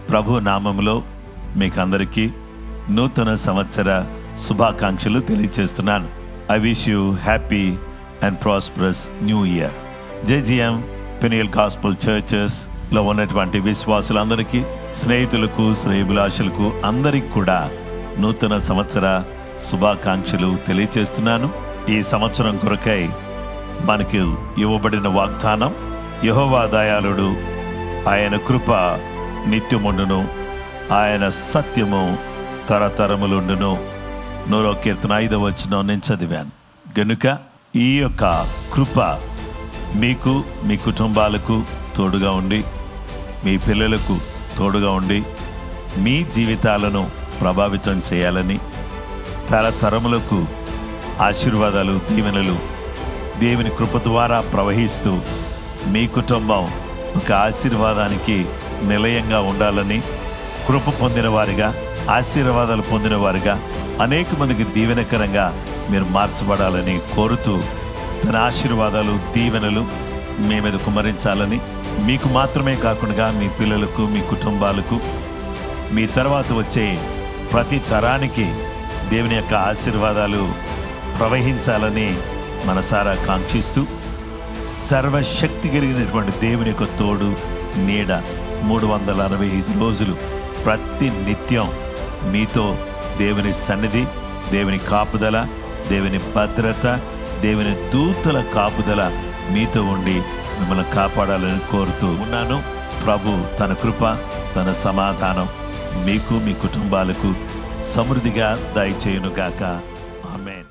ప్రభు నామములో మీకు అందరికీ నూతన సంవత్సర శుభాకాంక్షలు తెలియజేస్తున్నాను. I wish you happy and prosperous new year. JGM Peniel gospel churches లో ఉన్నటువంటి విశ్వాసులందరికీ, స్నేహితులకు, శ్రేయోభిలాషులకు అందరికి కూడా నూతన సంవత్సర శుభాకాంక్షలు తెలియజేస్తున్నాను. ఈ సంవత్సరం కొరకై మనకు ఇవ్వబడిన వాగ్దానం, యెహోవా దయాళుడు, ఆయన కృప నిత్యముండును, ఆయన సత్యము తరతరములుండును. 100వ కీర్తన 5వ వచనం నేను చదివాను. గనుక ఈ యొక్క కృప మీకు, మీ కుటుంబాలకు తోడుగా ఉండి, మీ పిల్లలకు తోడుగా ఉండి, మీ జీవితాలను ప్రభావితం చేయాలని, తరతరములకు ఆశీర్వాదాలు, దీవెనలు దేవుని కృప ద్వారా ప్రవహిస్తూ మీ కుటుంబం ఒక ఆశీర్వాదానికి నిలయంగా ఉండాలని, కృప పొందిన వారిగా, ఆశీర్వాదాలు పొందిన వారిగా, అనేక మందికి దీవెనకరంగా మీరు మార్చబడాలని కోరుతూ, తన ఆశీర్వాదాలు, దీవెనలు మీ మీద కుమ్మరించాలని, మీకు మాత్రమే కాకుండా మీ పిల్లలకు, మీ కుటుంబాలకు, మీ తర్వాత వచ్చే ప్రతి తరానికి దేవుని యొక్క ఆశీర్వాదాలు ప్రవహించాలని మనసారా కాంక్షిస్తూ, సర్వశక్తి కలిగినటువంటి దేవుని యొక్క తోడు, నీడ 365 రోజులు ప్రతి నిత్యం మీతో దేవుని సన్నిధి, దేవుని కాపుదల, దేవుని భద్రత, దేవుని దూతల కాపుదల మీతో ఉండి మిమ్మల్ని కాపాడాలని కోరుతూ ఉన్నాను. ప్రభు తన కృప, తన సమాధానం మీకు, మీ కుటుంబాలకు సమృద్ధిగా దయచేయునుగాక. ఆమేన్.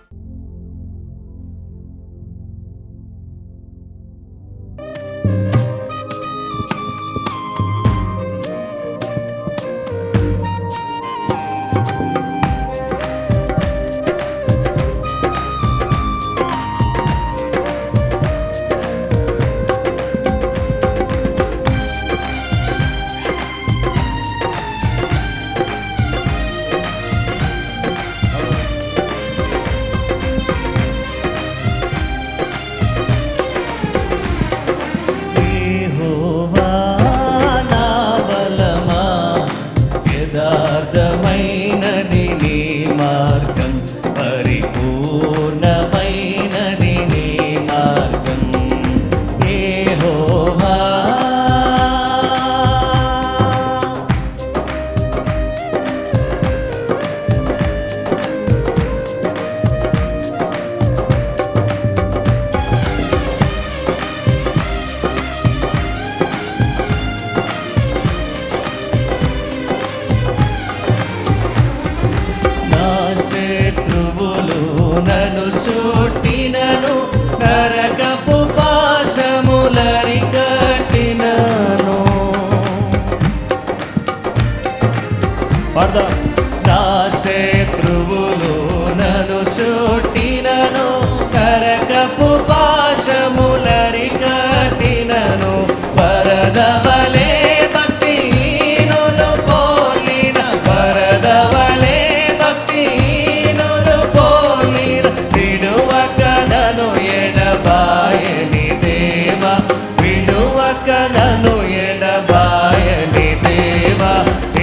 నా శత్రువులు నన్ను చుట్టినను, నరకపు పాశములరి కట్టినను, వరదవలే భక్తిహీనులు పోలిన, వరదవలే భక్తిహీనులు పోలిన, విడువక నన్ను ఎడబాయని దేవా, విడువక నన్ను ఎడబాయని దేవా.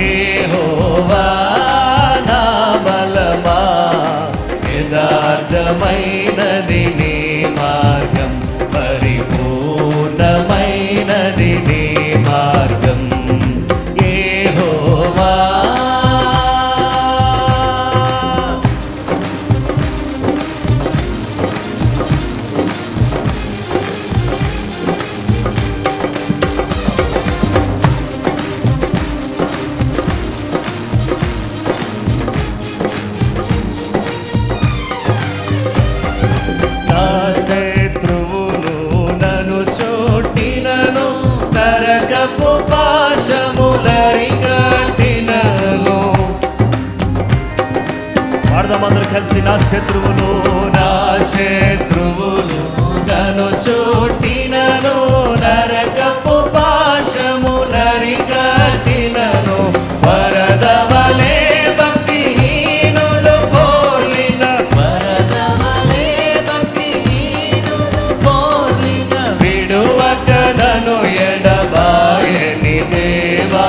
యెహోవా నా బలమా, యథార్థమైనది నీ మార్గం, పరిపూర్ణమైనది నీ మార్గం. యెహోవా శత్రువులు నన్ను చోటినను, నరకపు పాశములరి కట్టినను. పాడదామందరూ కలిసి, నా శత్రువులు నన్ను చోటినను, నరకపు పాశములరి కట్టినను, వరదవలే భక్తిహీనులు పోలిన, వరదవలే భక్తిహీనులు పోలిన, విడువక నన్ను ఎడబాయని దేవా,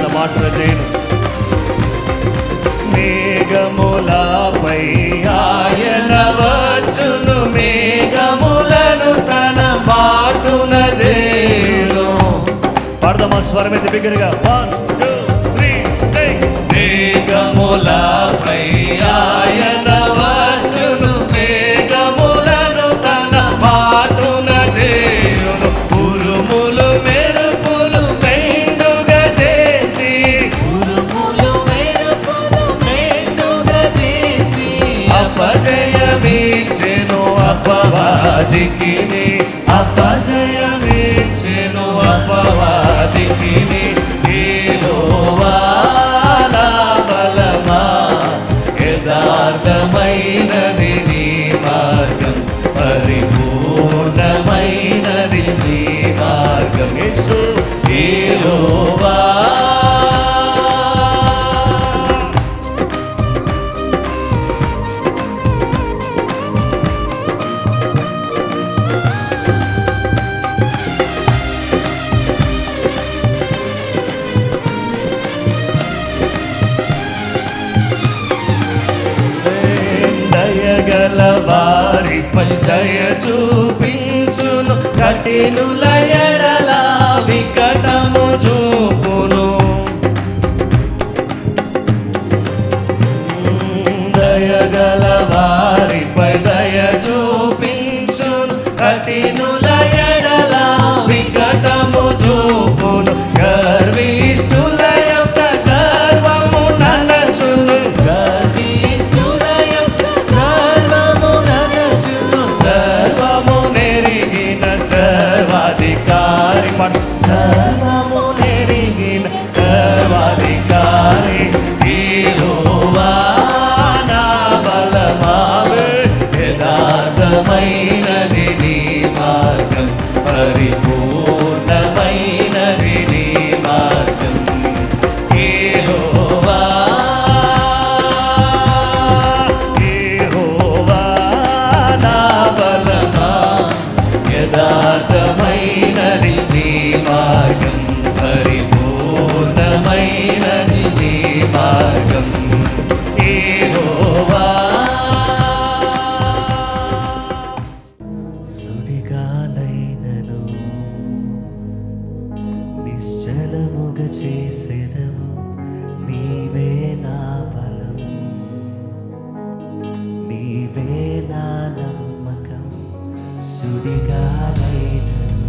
తన మాటలు చేయను. మేఘములపై ఆయన వచ్చును, మేఘములను తన మాటున చేయును. పాడదామా స్వరం అయితే బిగ్గరగా. 1 2 3 sing. మేఘములపై ఆయన వచ్చును, మేఘములను తన మాటున చేయును. ఉరుములు మెరుపులు మెండుగా చేసి, ఉరుములు మెరుపులు మెండుగా చేసి, అపజయమిచ్చెను అపవాదికి, అపజయమిచ్చెను అపవాదికి. యెహోవా నా బలమా, యథార్థమైనది నీ మార్గం, పరిపూర్ణమైనది నీ మార్గం. యేసు యెహోవా. దయగల వారిపై దయ చూపించును, కఠినుల ఎడల వికటము చూపును. దయగల వారిపై దయ చూపించును, కఠినుల ఎడల వికటము చూపును. గర్విష్ఠుల యొక్క గర్వము నడచును, గర్విష్ఠుల యొక్క గర్వము నడచును. సర్వము నెరిగిన సర్వాధికారి, సర్వము నెరిగిన సర్వాధికారి యెహోవా నా బలమా, యథార్థమైనది నీ మార్గం, పరిపూర్ణమైనది నీ మార్గం. యెహోవా యెహోవా నా బలమా, యథార్థమైనది నీ మార్గం, పరిపూర్ణమైనది నీ మార్గం. యెహోవా. సుడిగాలైనను నిశ్చలముగ చేసెదవు, నీవే నా బలం, నీవే నా నమ్మకం. సుడిగాలైనను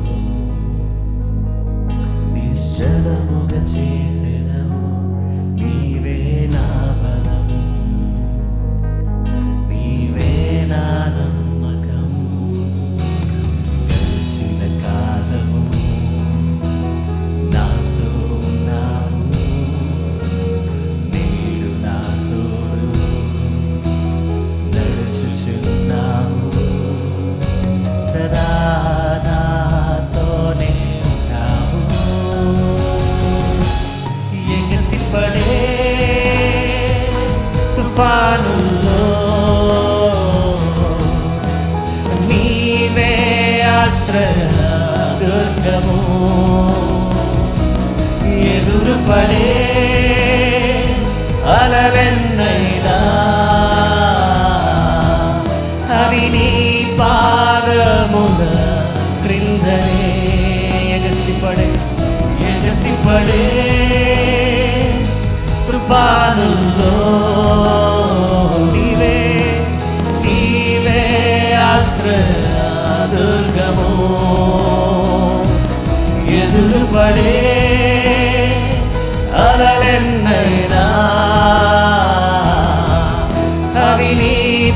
నిశ్చలముగ చేసెదవు, నీవే నా బలం, నీవే నా నమ్మకం. గడిచిన కాలము నాతో ఉన్నావు, నేడు నా తోడు నడుచుచున్నావు. సదా నాతోనే ఉంటావు. ఎగసిపడే తుఫానుల్లో నీవే ఆశ్రయ దుర్గము. ఎదురుపడే అలలెన్నైనా అవి నీ పాదముల క్రిందనే. ఎగసిపడే ఎగసిపడే తుఫానుల్లో నీవే నీవే ఆశ్రయ దుర్గము. ఎదురుపడే అలలెన్నైనా అవి నీ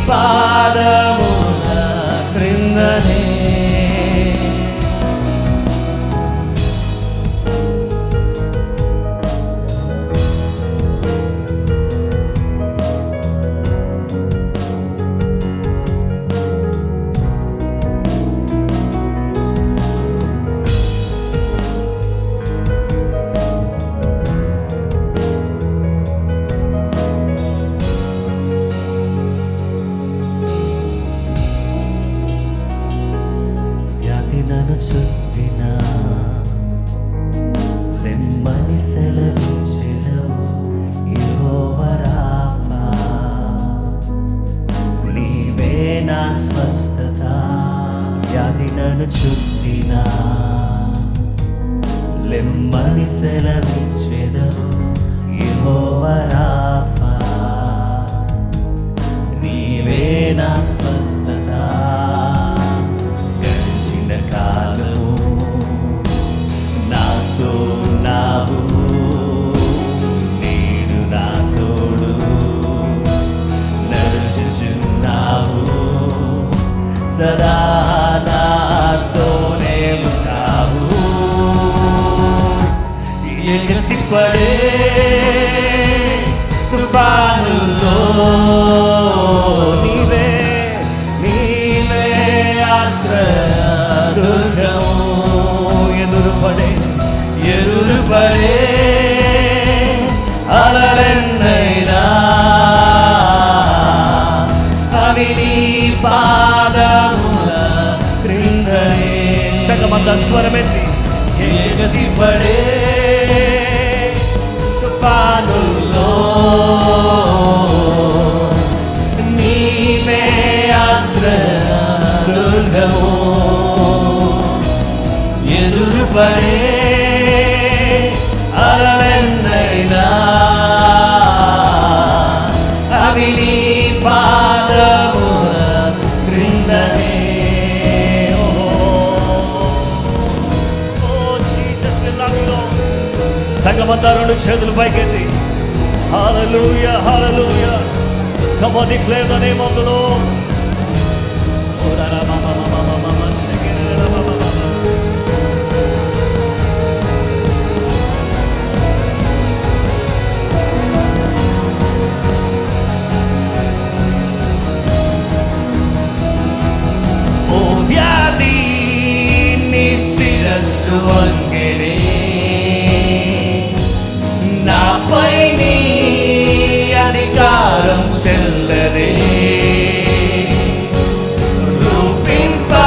పాదముల క్రిందనే. ఎగసిపడే తుఫానుల్లో నీవే నీవే ఆశ్రయ దుర్గము. ఎదురుపడే అలలెన్నైనా అవి నీ పాదముల క్రిందనే. సగమంత స్వరమెత్తి ఎగసిపడే తుఫానుల్లో నీవే ఆశ్రయ దుర్గము. ఎదురుపడే అలలెన్నైనా అవి నీ పాదముల క్రిందనే. సంగమంతా రెండు చేతులు పైకెత్తి హల్లెలూయా హల్లెలూయా. Come on, declare the name of the Lord. ఓ వ్యాధి నీ శిరస్సు వంగెనే, నాపై నీ అధికారం చెల్లదే. రూపింపబడిన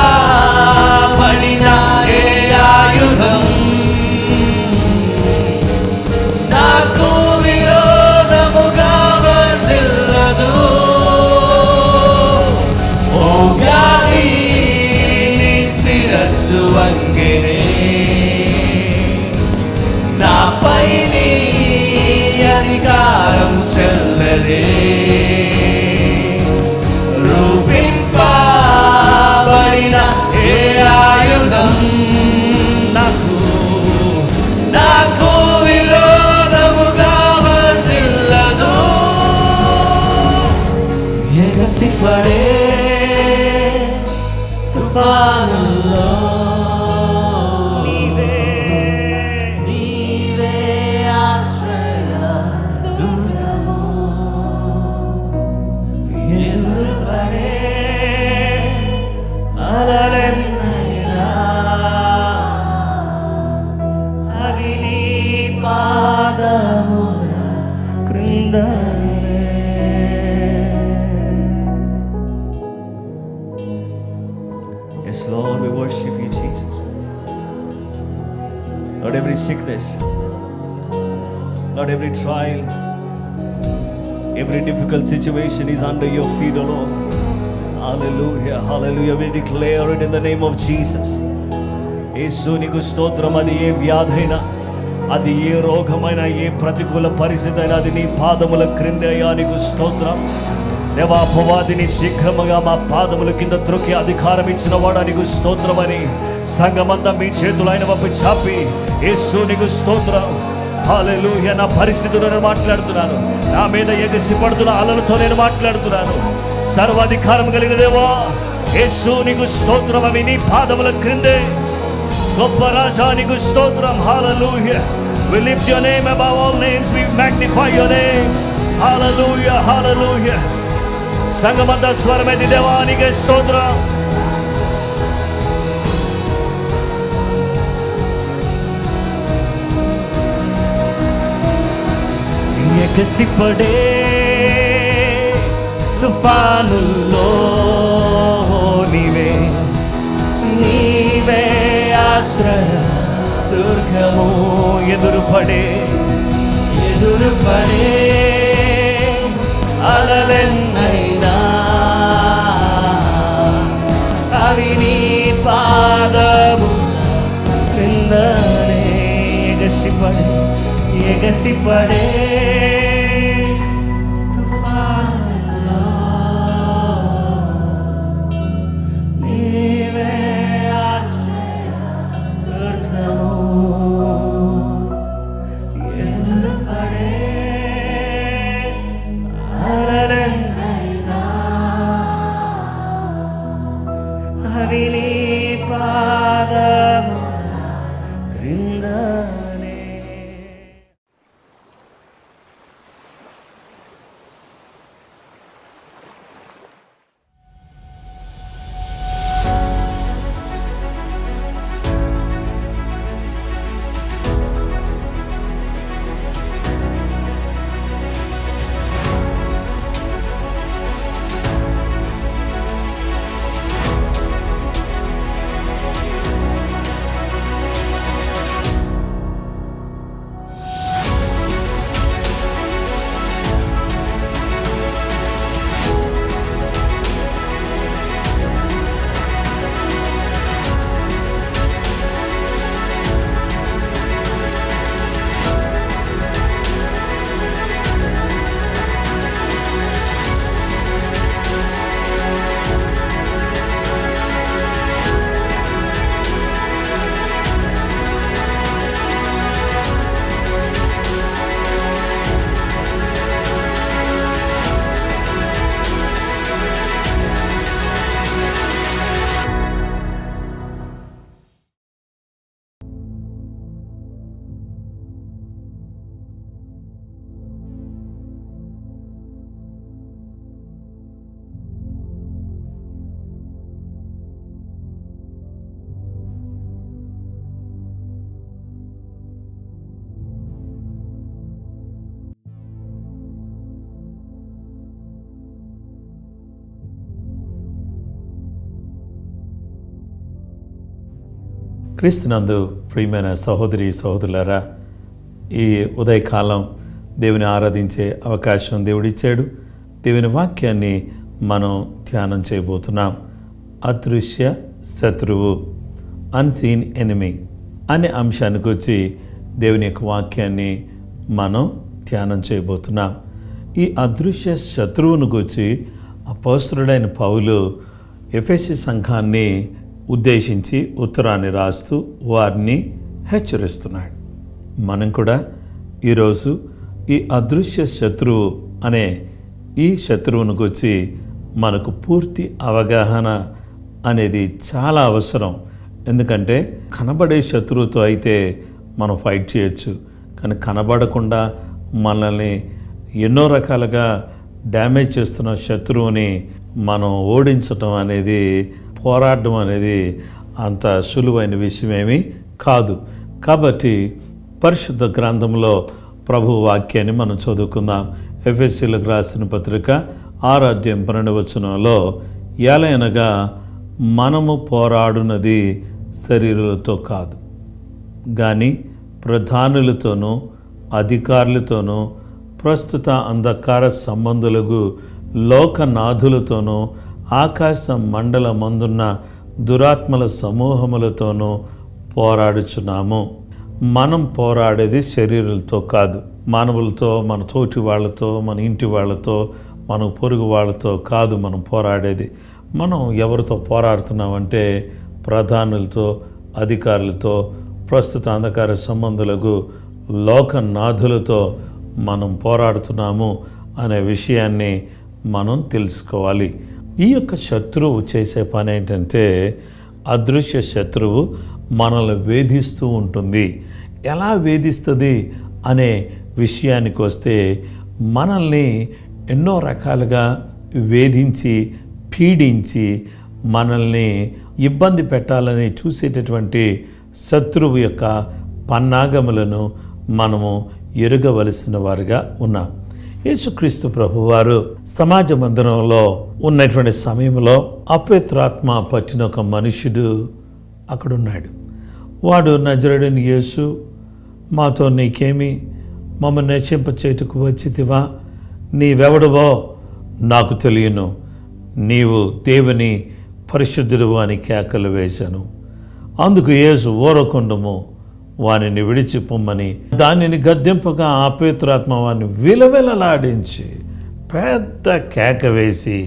ఏ ఆయుధం నాకు విరోధముగా వర్ధిల్లదు. ఓ వ్యాధి నీ శిరస్సు వంగెనే, నాపై నీ అధికారం చెల్లదే. రూపింపబడిన ఏ ఆయుధం నాకు విరోధముగా వర్ధిల్లదు. ఎగసిపడే తుఫానుల్లో నీవే ఆశ్రయ దుర్గము. ఎదురుపడే అలలెన్నైనా అవి నీ పాదముల క్రిందనే. Yes, Lord, we worship you, Jesus. Lord, every sickness, Lord, every trial, every difficult situation is under your feet, O Lord. Hallelujah, hallelujah. We declare it in the name of Jesus. యేసు నీకు స్తోత్రం. అది ఏ వ్యాధైనా, అది ఏ రోగమైనా, ఏ ప్రతికూల పరిస్థితి అయినా అది నీ పాదముల క్రింద అయ్యా నీకు స్తోత్రం. దేవా, అపవాదిని శీఘ్రముగా మా పాదముల కింద త్రొక్కి అధికారం ఇచ్చిన వాడు నీకు స్తోత్రమని సంఘమంతా మీ చేతులు ఆయన వైపు చాపి యేసు నీకు స్తోత్రం. హల్లెలూయా. నా పరిస్థితుల్లో నేను మాట్లాడుతున్నాను, నా మీద ఎగసి పడుతున్న అలలతో నేను మాట్లాడుతున్నాను. సర్వాధికారం కలిగిన దేవా యేసు నీకు స్తోత్రం. అవి నీ పాదముల క్రిందే. గొప్ప రాజా నీకు స్తోత్రం. హల్లెలూయా. We lift your name above all names. We magnify your name. Hallelujah, hallelujah. సంగమంతా స్వరమెత్తి దేవానికి స్తోత్రం. ఎగసిపడే తుఫానుల్లో నీవే ఆశ్రయ దుర్గము. ఎదురుపడే అలలెన్నైనా అవి నీ పాదము క్రిందనే. ఎగసిపడే తుఫానుల్లో నీవే ఆశ్రయ దుర్గము. ఎదురుపడే అలలెన్నైనా అవి నీ పాదము క్రిందనే. క్రీస్తునందు ప్రియమైన సహోదరి సహోదరులారా, ఈ ఉదయకాలం దేవుని ఆరాధించే అవకాశం దేవుడిచ్చాడు. దేవుని వాక్యాన్ని మనం ధ్యానం చేయబోతున్నాం. అదృశ్య శత్రువు, అన్సీన్ ఎనిమీ అనే అంశానికి వచ్చి దేవుని యొక్క వాక్యాన్ని మనం ధ్యానం చేయబోతున్నాం. ఈ అదృశ్య శత్రువును గురించి అపోస్తలుడైన పౌలు ఎఫెసీ సంఘాన్ని ఉద్దేశించి ఉత్తరాన్ని రాస్తూ వారిని హెచ్చరిస్తున్నాడు. మనం కూడా ఈరోజు ఈ అదృశ్య శత్రువు అనే ఈ శత్రువును గురించి మనకు పూర్తి అవగాహన అనేది చాలా అవసరం. ఎందుకంటే కనబడే శత్రువుతో అయితే మనం ఫైట్ చేయొచ్చు, కానీ కనబడకుండా మనల్ని ఎన్నో రకాలుగా డ్యామేజ్ చేస్తున్న శత్రువుని మనం ఓడించటం అనేది, పోరాడడం అనేది అంత సులువైన విషయమేమీ కాదు. కాబట్టి పరిశుద్ధ గ్రంథంలో ప్రభు వాక్యాన్ని మనం చదువుకుందాం. ఎఫెసీలకు రాసిన పత్రిక 6:12 ఎలయనగా మనము పోరాడునది శరీరులతో కాదు, కానీ ప్రధానులతోనూ అధికారులతోనూ ప్రస్తుత అంధకార సంబంధులకు లోకనాథులతోనూ ఆకాశ మండలమందున్న దురాత్మల సమూహములతోనూ పోరాడుచున్నాము. మనం పోరాడేది శరీరులతో కాదు, మానవులతో, మన తోటి వాళ్ళతో, మన ఇంటి వాళ్ళతో, మన పొరుగు వాళ్ళతో కాదు మనం పోరాడేది. మనం ఎవరితో పోరాడుతున్నామంటే ప్రధానులతో, అధికారులతో, ప్రస్తుత అంధకార సంబంధులకు లోకనాథులతో మనం పోరాడుతున్నాము అనే విషయాన్ని మనం తెలుసుకోవాలి. ఈ యొక్క శత్రువు చేసే పని ఏంటంటే, అదృశ్య శత్రువు మనల్ని వేధిస్తూ ఉంటుంది. ఎలా వేధిస్తుంది అనే విషయానికి వస్తే, మనల్ని ఎన్నో రకాలుగా వేధించి పీడించి మనల్ని ఇబ్బంది పెట్టాలని చూసేటటువంటి శత్రువు యొక్క పన్నాగములను మనము ఎరుగవలసిన వారుగా ఉన్నాం. యేసుక్రీస్తు ప్రభువారు సమాజ మందిరంలో ఉన్నటువంటి సమయంలో అపవిత్రాత్మ పట్టిన ఒక మనుషుడు అక్కడున్నాడు. వాడు, నజరేయుడైన యేసు, మాతో నీకేమి, మమ్మల్ని నశింపచేయుటకు వచ్చితివా? నీవెవడవో నాకు తెలియను, నీవు దేవుని పరిశుద్ధుడు అని కేకలు వేశాను. అందుకు యేసు ఊరకుండము, వానిని విడిచిపోమ్మని దానిని గద్దెంపగా ఆ అపవిత్రాత్మ వారిని విలవిలలాడించి పెద్ద కేక వేసి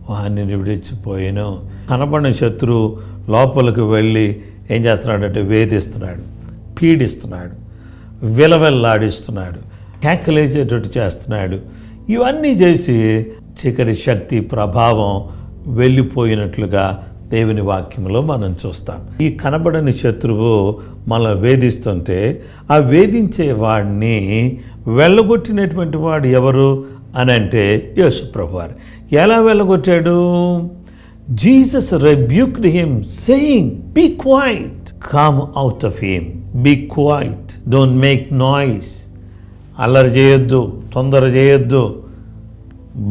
వానిని విడిచిపోయాను. కనబడిన శత్రువు లోపలికి వెళ్ళి ఏం చేస్తున్నాడంటే వేధిస్తున్నాడు, పీడిస్తున్నాడు, విలవిల్లాడిస్తున్నాడు, కేకలేసేటట్టు చేస్తున్నాడు. ఇవన్నీ చేసి చీకటి శక్తి ప్రభావం వెళ్ళిపోయినట్లుగా దేవుని వాక్యంలో మనం చూస్తాం. ఈ కనబడని శత్రువు మనల్ని వేధిస్తుంటే, ఆ వేధించే వాడిని వెళ్ళగొట్టినటువంటి వాడు ఎవరు అని అంటే యేసు ప్రభువారు. ఎలా వెళ్ళగొట్టాడు? Jesus rebuked him saying, "Be quiet, come out of him, be quiet, don't make noise." అల్లరి చేయొద్దు, తొందర చేయొద్దు,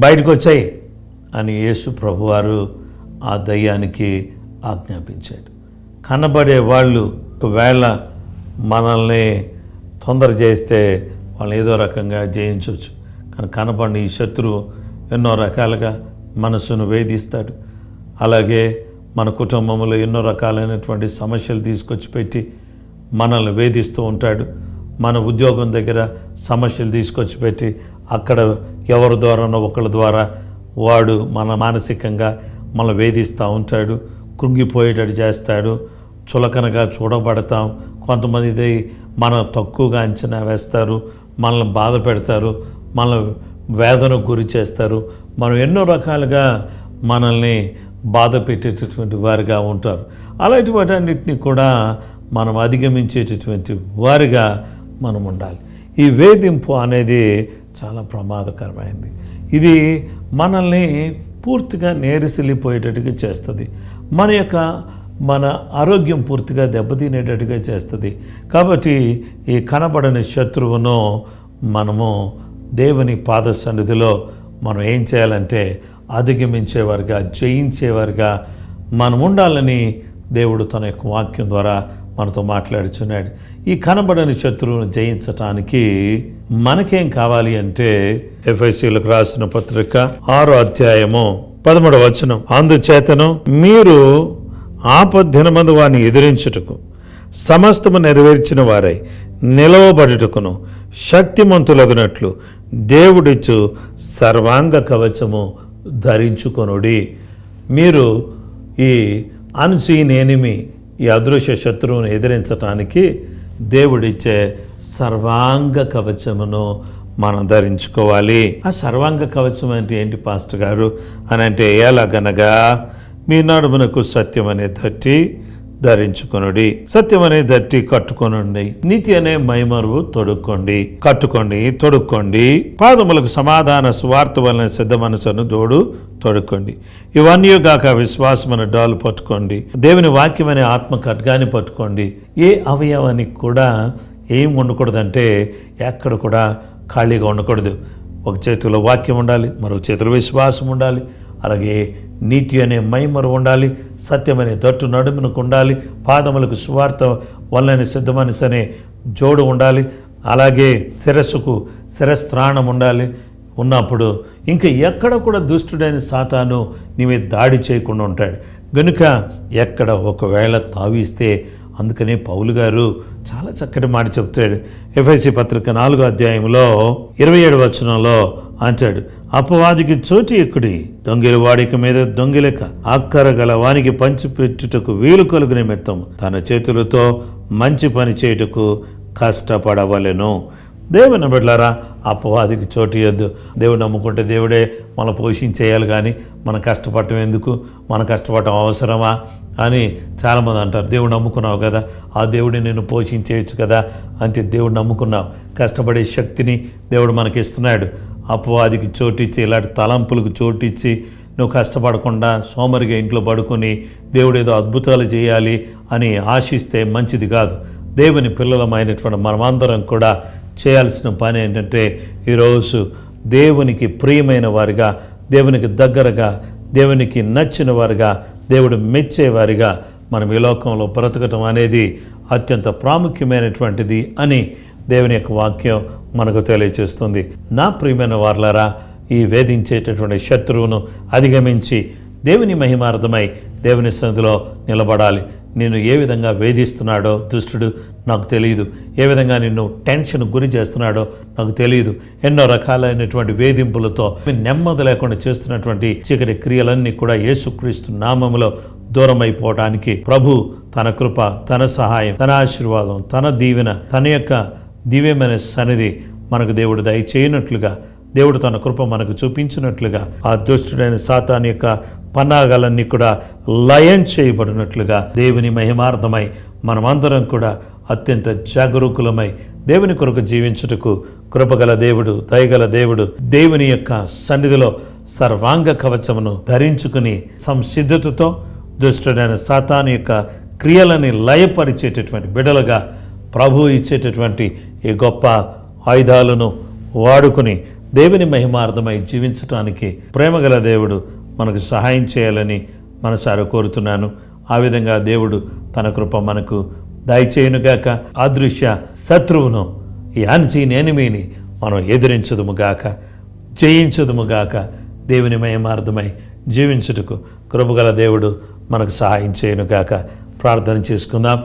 బయటకు వచ్చాయి అని యేసు ప్రభువారు ఆ దయ్యానికి ఆజ్ఞాపించాడు. కనబడే వాళ్ళు ఒకవేళ మనల్ని తొందర చేస్తే వాళ్ళని ఏదో రకంగా జయించవచ్చు, కానీ కనబడిన ఈ శత్రువు ఎన్నో రకాలుగా మనసును వేధిస్తాడు. అలాగే మన కుటుంబంలో ఎన్నో రకాలైనటువంటి సమస్యలు తీసుకొచ్చి పెట్టి మనల్ని వేధిస్తూ ఉంటాడు. మన ఉద్యోగం దగ్గర సమస్యలు తీసుకొచ్చి పెట్టి అక్కడ ఎవరి ద్వారానో ఒకళ్ళ ద్వారా వాడు మన మానసికంగా మనల్ని వేధిస్తూ ఉంటాడు, కృంగిపోయేటట్టు చేస్తాడు, చులకనగా చూడబడతాం. కొంతమంది మన తక్కువగా అంచనా వేస్తారు, మనల్ని బాధ పెడతారు, మనల్ని వేదనకు గురి చేస్తారు. మనం ఎన్నో రకాలుగా మనల్ని బాధ పెట్టేటటువంటి వారిగా ఉంటారు. అలాంటి వాటన్నిటిని కూడా మనం అధిగమించేటటువంటి వారిగా మనం ఉండాలి. ఈ వేధింపు అనేది చాలా ప్రమాదకరమైంది. ఇది మనల్ని పూర్తిగా నేరిసిల్లిపోయేటట్టుగా చేస్తుంది. మన ఆరోగ్యం పూర్తిగా దెబ్బతినేటట్టుగా చేస్తుంది. కాబట్టి ఈ కనబడని శత్రువును మనము దేవుని పాద సన్నిధిలో మనం ఏం చేయాలంటే అధిగమించేవారుగా, జయించేవారుగా మనం ఉండాలని దేవుడు తన యొక్క వాక్యం ద్వారా మనతో మాట్లాడుచున్నాడు. ఈ కనబడని శత్రువును జయించటానికి మనకేం కావాలి అంటే ఎఫెసీయులకు రాసిన పత్రిక 6వ అధ్యాయము 13వ వచనం, అందుచేతను మీరు ఆపద్దినమందు వారిని ఎదిరించుటకు సమస్తము నెరవేర్చిన వారై నిలవబడుటకును శక్తిమంతులగునట్లు దేవుడిచ్చు సర్వాంగ కవచము ధరించుకొనుడి. మీరు ఈ అన్సీన్ ఎనిమి, ఈ అదృశ్య శత్రువును ఎదిరించటానికి దేవుడిచ్చే సర్వాంగ కవచమును మనం ధరించుకోవాలి. ఆ సర్వాంగ కవచం అంటే ఏంటి పాస్టర్ గారు అని అంటే, ఎలాగనగా మీ నడుమునకు సత్యం అనే దట్టి ధరించుకొనుడి, సత్యం అనే దట్టి కట్టుకొనుండి, నీతి అనే మైమరువు తొడుక్కోండి, కట్టుకోండి, తొడుక్కోండి, పాదములకు సమాధాన సువార్త వలన సిద్ధ మనసును తొడుక్కోండి, ఇవన్నీ గాక విశ్వాసమని డాలు పట్టుకోండి, దేవుని వాక్యం అనే ఆత్మ ఖడ్గాన్ని పట్టుకోండి. ఏ అవయవానికి కూడా ఏం ఉండకూడదంటే ఎక్కడ కూడా ఖాళీగా ఉండకూడదు. ఒక చేతిలో వాక్యం ఉండాలి, మరొక చేతిలో విశ్వాసం ఉండాలి, అలాగే నీతి అనే మైమరు ఉండాలి, సత్యం అనే దట్టు నడుమునకు ఉండాలి, పాదములకు సువార్త వల్లని సిద్ధ మనసు అనే జోడు ఉండాలి, అలాగే శిరస్సుకు శిరస్త్రాణం ఉండాలి. ఉన్నప్పుడు ఇంకా ఎక్కడ కూడా దుష్టుడైన సాతాను నీ మీద దాడి చేయకుండా ఉంటాడు. గనుక ఎక్కడ ఒకవేళ తావిస్తే, అందుకనే పౌలు గారు చాలా చక్కటి మాట చెప్తాడు. ఎఫెసీ పత్రిక 4వ అధ్యాయంలో 27వ వచనంలో అంటాడు, అపవాదికి చోటు ఎక్కుడి, దొంగిలి వాడిక మీద దొంగిలక అక్కర గల వానికి పంచిపెట్టుటకు వీలు కలుగు నిమిత్తం తన చేతులతో మంచి పని చేయుటకు కష్టపడవలెను. దేవుని బిడ్డలారా, అపవాదికి చోటు ఇవ్వద్దు. దేవుడు నమ్ముకుంటే దేవుడే మనం పోషించేయాలి, కానీ మనం కష్టపడటం ఎందుకు, మనం కష్టపడటం అవసరమా అని చాలామంది అంటారు. దేవుడు నమ్ముకున్నావు కదా, ఆ దేవుడిని నిన్ను పోషించేయచ్చు కదా అంటే, దేవుడు నమ్ముకున్నావు, కష్టపడే శక్తిని దేవుడు మనకి ఇస్తున్నాడు. అపవాదికి చోటిచ్చి, ఇలాంటి తలంపులకు చోటిచ్చి నువ్వు కష్టపడకుండా సోమరిగా ఇంట్లో పడుకొని దేవుడు ఏదో అద్భుతాలు చేయాలి అని ఆశిస్తే మంచిది కాదు. దేవుని పిల్లలమైనటువంటి మనమందరం కూడా చేయాల్సిన పని ఏంటంటే, ఈరోజు దేవునికి ప్రియమైన వారిగా, దేవునికి దగ్గరగా, దేవునికి నచ్చిన వారిగా, దేవుడు మెచ్చేవారిగా మనం ఈ లోకంలో బ్రతకటం అనేది అత్యంత ప్రాముఖ్యమైనటువంటిది అని దేవుని యొక్క వాక్యం మనకు తెలియజేస్తుంది. నా ప్రియమైన వారలారా, ఈ వేధించేటటువంటి శత్రువును అధిగమించి దేవుని మహిమార్థమై దేవుని సన్నిధిలో నిలబడాలి. నిన్ను ఏ విధంగా వేధిస్తున్నాడో దుష్టుడు నాకు తెలియదు, ఏ విధంగా నిన్ను టెన్షన్ గురి చేస్తున్నాడో నాకు తెలియదు. ఎన్నో రకాలైనటువంటి వేధింపులతో నెమ్మది లేకుండా చేస్తున్నటువంటి చీకటి క్రియలన్నీ కూడా యేసుక్రీస్తు నామములో దూరం అయిపోవడానికి ప్రభు తన కృప, తన సహాయం, తన ఆశీర్వాదం, తన దీవెన, తన యొక్క దివ్యమైన సన్నిధి మనకు దేవుడు దయచేయనట్లుగా, దేవుడు తన కృప మనకు చూపించినట్లుగా, ఆ దుష్టుడైన సాతాను యొక్క పన్నాగాలన్నీ కూడా లయం చేయబడినట్లుగా దేవుని మహిమార్థమై మనమందరం కూడా అత్యంత జాగరూకులమై దేవుని కొరకు జీవించుటకు కృపగల దేవుడు, దయగల దేవుడు దేవుని యొక్క సన్నిధిలో సర్వాంగ కవచమును ధరించుకుని సంసిద్ధతతో దుష్టుడైన సాతాను యొక్క క్రియలని లయపరిచేటటువంటి బిడలుగా ప్రభు ఇచ్చేటటువంటి ఈ గొప్ప ఆయుధాలను వాడుకుని దేవుని మహిమార్థమై జీవించటానికి ప్రేమగల దేవుడు మనకు సహాయం చేయాలని మనసారా కోరుతున్నాను. ఆ విధంగా దేవుడు తన కృప మనకు దయచేయునుగాక. అదృశ్య శత్రువును, ఈ అన్సీన్ ఎనిమీని మనం ఎదిరించదుముగాక, జయించదుముగాక. దేవుని మహిమార్థమై జీవించుటకు కృపగల దేవుడు మనకు సహాయం చేయునుగాక. ప్రార్థన చేసుకుందాం.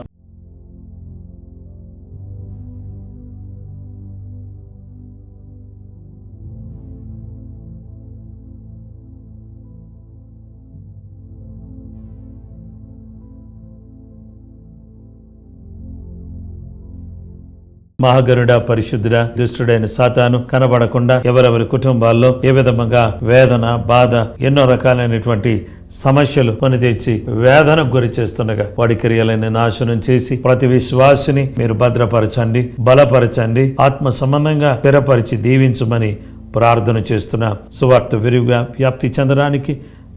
మహాగరుడ, పరిశుద్ధుడ, దుష్టుడైన సాతాను కనబడకుండా ఎవరెవరి కుటుంబాల్లో ఏ విధముగా వేదన, బాధ, ఎన్నో రకాలైనటువంటి సమస్యలు కొని తెచ్చి వేదనకు గురి చేస్తుండగా వాడి క్రియలను నాశనం చేసి ప్రతి విశ్వాసిని మీరు భద్రపరచండి, బలపరచండి, ఆత్మ సంబంధంగా స్థిరపరిచి దీవించమని ప్రార్థన చేస్తున్నా. సువార్త విరివిగా వ్యాప్తి చెందడానికి,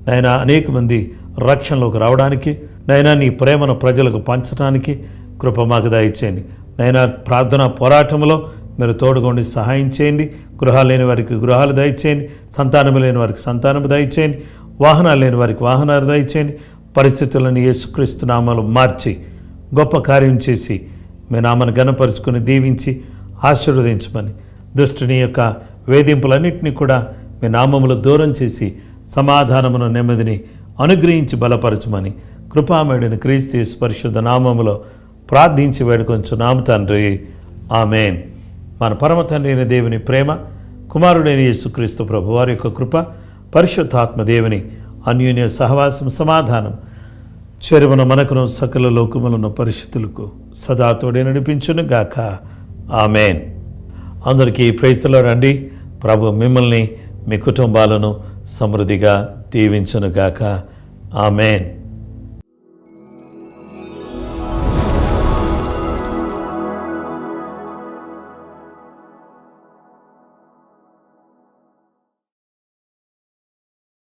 నైనా అనేక మంది రక్షణలోకి రావడానికి, నైనా నీ ప్రేమను ప్రజలకు పంచడానికి కృప మాకు దయచేయండి. నైనా ప్రార్థన పోరాటంలో మీరు తోడుగొండి సహాయం చేయండి. గృహాలు లేని వారికి గృహాలు దయచేయండి, సంతానము లేని వారికి సంతానము దయచేయండి, వాహనాలు లేని వారికి వాహనాలు దయచేయండి. పరిస్థితులను యేసుక్రీస్తు నామములో మార్చి గొప్ప కార్యం చేసి మీ నామను ఘనపరుచుకుని దీవించి ఆశీర్వదించమని, దుష్టుని యొక్క వేధింపులన్నింటినీ కూడా మీ నామములో దూరం చేసి సమాధానమును నెమ్మదిని అనుగ్రహించి బలపరచమని కృపామయుడైన క్రీస్తు యేసు పరిశుద్ధ నామములో ప్రార్థించి వేడుకొంచున్నాము తండ్రి. ఆమేన్. మన పరమ తండ్రి అయిన దేవుని ప్రేమ, కుమారుడైన యేసుక్రీస్తు ప్రభు వారి యొక్క కృప, పరిశుద్ధాత్మ దేవుని అన్యోన్య సహవాసం, సమాధానం చెరువున మనకును సకల లోకములను పరిశుద్ధులకు సదా తోడే నడిపించును గాక. ఆమేన్. అందరికీ ప్రైజ్ ది లార్డ్ అండి. ప్రభు మిమ్మల్ని, మీ కుటుంబాలను సమృద్ధిగా దీవించును గాక. ఆమేన్.